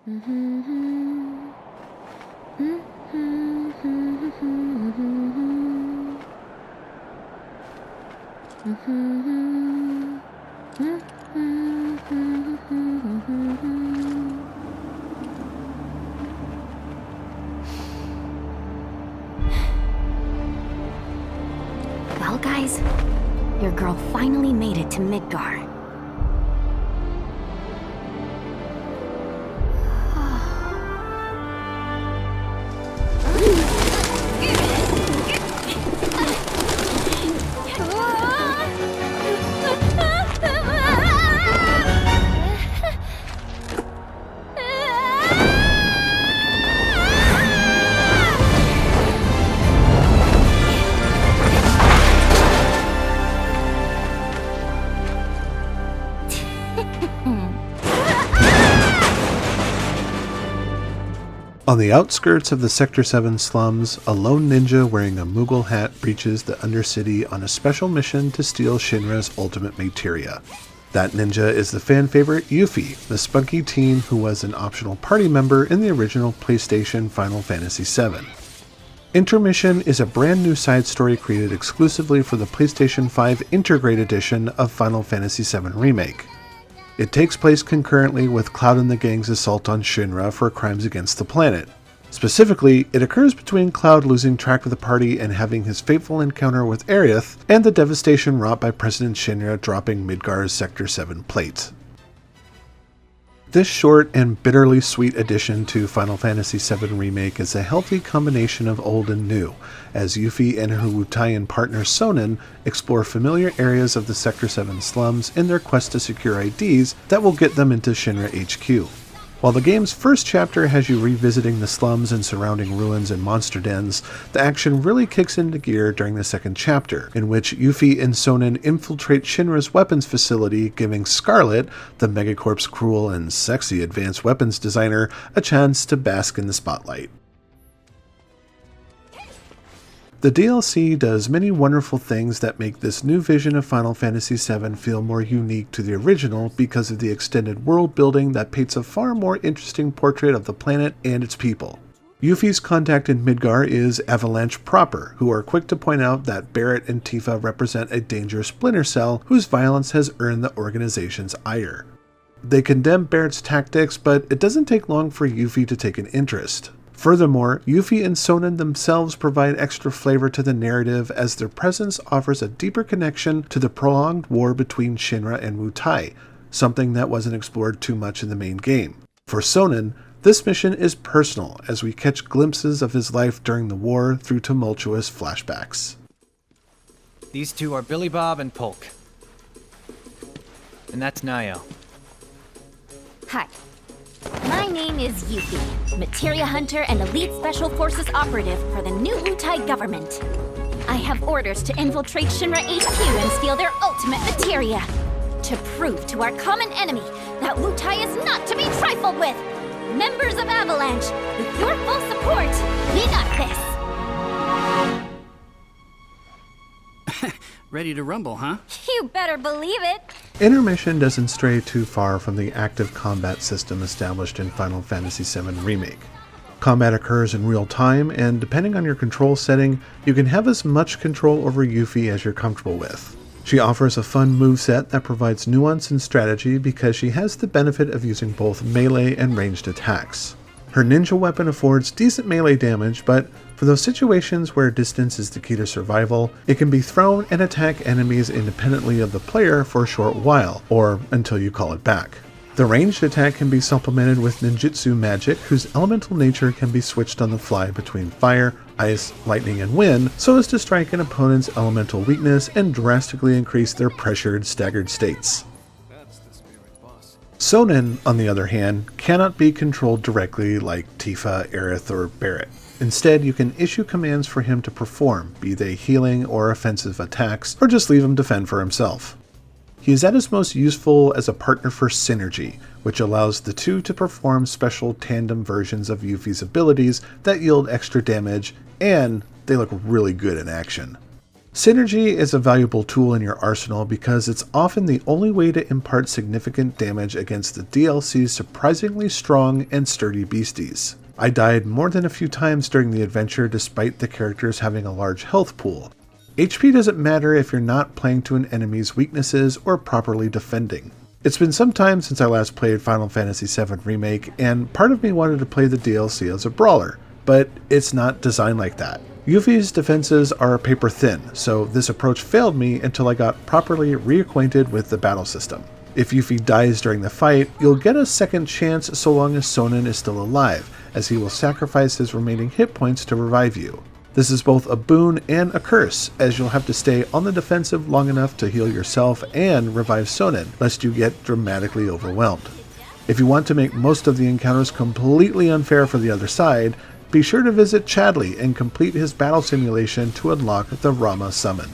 Well, guys, your girl finally made it to Midgar. On the outskirts of the Sector 7 slums, a lone ninja wearing a Moogle hat breaches the Undercity on a special mission to steal Shinra's ultimate materia. That ninja is the fan favorite Yuffie, the spunky teen who was an optional party member in the original PlayStation Final Fantasy VII. INTERmission is a brand new side story created exclusively for the PlayStation 5 INTERGRADE edition of Final Fantasy VII Remake. It takes place concurrently with Cloud and the gang's assault on Shinra for crimes against the planet. Specifically, it occurs between Cloud losing track of the party and having his fateful encounter with Aerith, and the devastation wrought by President Shinra dropping Midgar's Sector 7 plate. This short and bitterly sweet addition to Final Fantasy VII Remake is a healthy combination of old and new, as Yuffie and her Wutaian partner Sonen explore familiar areas of the Sector 7 slums in their quest to secure IDs that will get them into Shinra HQ. While the game's first chapter has you revisiting the slums and surrounding ruins and monster dens, the action really kicks into gear during the second chapter, in which Yuffie and Sonen infiltrate Shinra's weapons facility, giving Scarlet, the Megacorp's cruel and sexy advanced weapons designer, a chance to bask in the spotlight. The DLC does many wonderful things that make this new vision of Final Fantasy VII feel more unique to the original because of the extended world building that paints a far more interesting portrait of the planet and its people. Yuffie's contact in Midgar is Avalanche proper, who are quick to point out that Barret and Tifa represent a dangerous splinter cell whose violence has earned the organization's ire. They condemn Barret's tactics, but it doesn't take long for Yuffie to take an interest. Furthermore, Yuffie and Sonen themselves provide extra flavor to the narrative as their presence offers a deeper connection to the prolonged war between Shinra and Wutai, something that wasn't explored too much in the main game. For Sonen, this mission is personal as we catch glimpses of his life during the war through tumultuous flashbacks. These two are Billy Bob and Polk. And that's Nayo. Hi. My name is Yuffie, Materia Hunter and Elite Special Forces Operative for the new Wutai government. I have orders to infiltrate Shinra HQ and steal their ultimate materia, to prove to our common enemy that Wutai is not to be trifled with. Members of Avalanche, with your full support, we got this! Ready to rumble, huh? You better believe it! INTERmission doesn't stray too far from the active combat system established in Final Fantasy VII Remake. Combat occurs in real time, and depending on your control setting, you can have as much control over Yuffie as you're comfortable with. She offers a fun moveset that provides nuance and strategy because she has the benefit of using both melee and ranged attacks. Her ninja weapon affords decent melee damage, but for those situations where distance is the key to survival, it can be thrown and attack enemies independently of the player for a short while, or until you call it back. The ranged attack can be supplemented with ninjutsu magic, whose elemental nature can be switched on the fly between fire, ice, lightning, and wind, so as to strike an opponent's elemental weakness and drastically increase their pressured, staggered states. Sonen, on the other hand, cannot be controlled directly like Tifa, Aerith, or Barret. Instead, you can issue commands for him to perform, be they healing or offensive attacks, or just leave him to fend for himself. He is at his most useful as a partner for synergy, which allows the two to perform special tandem versions of Yuffie's abilities that yield extra damage, and they look really good in action. Synergy is a valuable tool in your arsenal because it's often the only way to impart significant damage against the DLC's surprisingly strong and sturdy beasties. I died more than a few times during the adventure despite the characters having a large health pool. HP doesn't matter if you're not playing to an enemy's weaknesses or properly defending. It's been some time since I last played Final Fantasy VII Remake, and part of me wanted to play the DLC as a brawler, but it's not designed like that. Yuffie's defenses are paper thin, so this approach failed me until I got properly reacquainted with the battle system. If Yuffie dies during the fight, you'll get a second chance so long as Sonnen is still alive, as he will sacrifice his remaining hit points to revive you. This is both a boon and a curse, as you'll have to stay on the defensive long enough to heal yourself and revive Sonnen, lest you get dramatically overwhelmed. If you want to make most of the encounters completely unfair for the other side, be sure to visit Chadley and complete his battle simulation to unlock the Rama summon.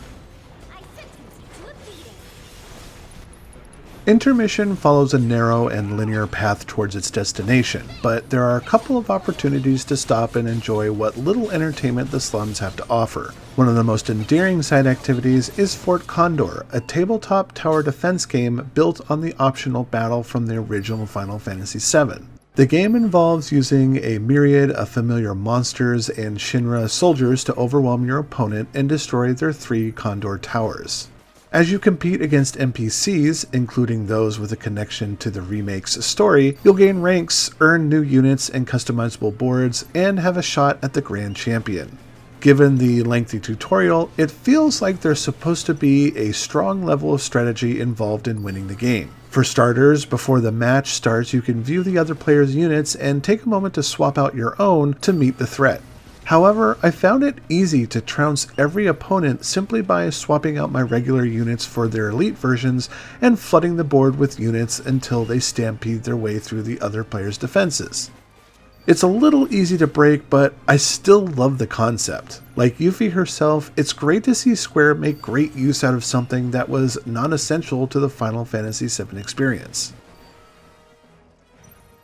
INTERmission follows a narrow and linear path towards its destination, but there are a couple of opportunities to stop and enjoy what little entertainment the slums have to offer. One of the most endearing side activities is Fort Condor, a tabletop tower defense game built on the optional battle from the original Final Fantasy VII. The game involves using a myriad of familiar monsters and Shinra soldiers to overwhelm your opponent and destroy their 3 Condor towers. As you compete against NPCs, including those with a connection to the remake's story, you'll gain ranks, earn new units and customizable boards, and have a shot at the Grand Champion. Given the lengthy tutorial, it feels like there's supposed to be a strong level of strategy involved in winning the game. For starters, before the match starts, you can view the other player's units and take a moment to swap out your own to meet the threat. However, I found it easy to trounce every opponent simply by swapping out my regular units for their elite versions and flooding the board with units until they stampede their way through the other player's defenses. It's a little easy to break, but I still love the concept. Like Yuffie herself, it's great to see Square make great use out of something that was non-essential to the Final Fantasy VII experience.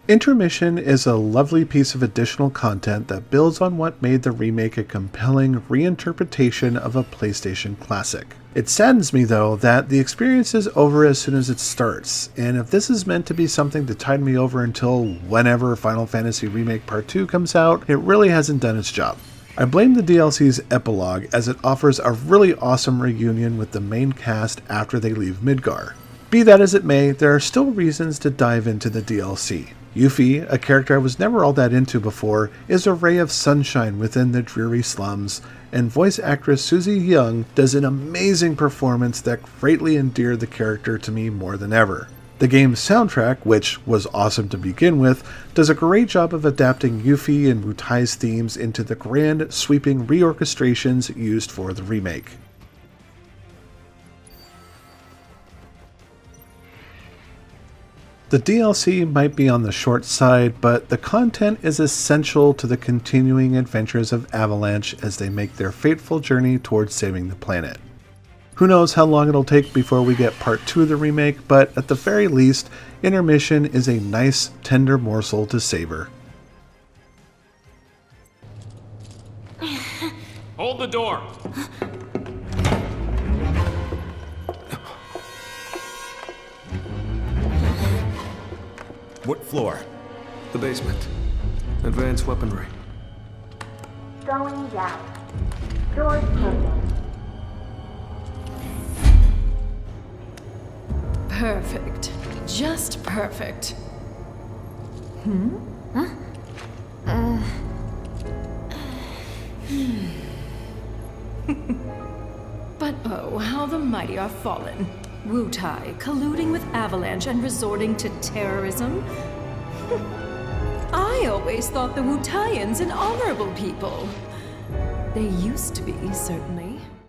INTERmission is a lovely piece of additional content that builds on what made the remake a compelling reinterpretation of a PlayStation classic. It saddens me though that the experience is over as soon as it starts, and if this is meant to be something to tide me over until whenever Final Fantasy Remake Part 2 comes out, it really hasn't done its job. I blame the DLC's epilogue as it offers a really awesome reunion with the main cast after they leave Midgar. Be that as it may, there are still reasons to dive into the DLC. Yuffie, a character I was never all that into before, is a ray of sunshine within the dreary slums, and voice actress Susie Young does an amazing performance that greatly endeared the character to me more than ever. The game's soundtrack, which was awesome to begin with, does a great job of adapting Yuffie and Wutai's themes into the grand, sweeping reorchestrations used for the remake. The DLC might be on the short side, but the content is essential to the continuing adventures of Avalanche as they make their fateful journey towards saving the planet. Who knows how long it'll take before we get part 2 of the remake, but at the very least, INTERmission is a nice, tender morsel to savor. Hold the door! What floor? The basement. Advanced weaponry. Going down. Doors closing. Perfect. Just perfect. But oh, how the mighty are fallen. Wutai colluding with Avalanche and resorting to terrorism? I always thought the Wutaians an honorable people. They used to be, certainly.